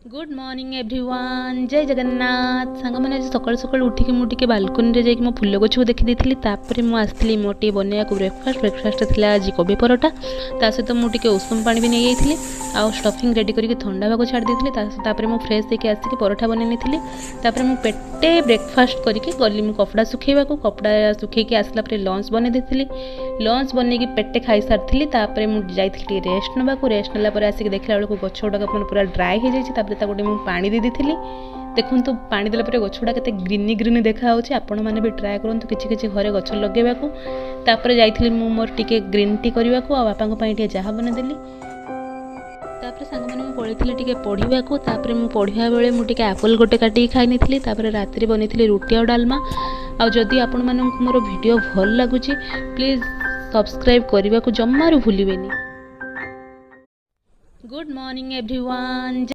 Good morning everyone जय जगन्नाथ सांग मैंने आज सकाल सकाल उठिकी मुझे बालकनी जाकि मो फुल गछ को देखी देती मुझे मोटे बनैया ब्रेकफास्ट थी आज कोबी परोटा सहित मुझे उषुम पानी भी नहीं जाइए आउ स्टफिंग रेडी करके थंडा भाग छाड़ देती मुझे फ्रेश होकर आसिक परोठा बनई मुझे पेटे ब्रेकफास्ट करके गली मुझे कपड़ा सुखेवा कपड़ा सुखे आसला लंच बन देती लंच बनई पेटे खाई सारी मुझे रेस्ट नाक रेस्ट नाला आसिक देखला बेलू गछ गुड़ाक पूरा ड्राए हो जाए गोटे मुझे पानी दे दी देखूँ पानी देला गछ गुड़ा के ग्रीनी ग्रीनी देखा आपण मैंने भी ट्राए करूँ कि घरे गछ लगे जाइली मोर टे ग्रीन टी करने को बापा जहाँ बनदेली सांग मैंने पढ़ी पढ़ा पढ़ा बेले मुझे एप्पल गोटे काटिकी खाई राति बनी रुटी और डालमा आदि आपण मानक मोर वीडियो भल लगुच प्लीज सब्सक्राइब करने को जमारू भूलें। Good morning everyone.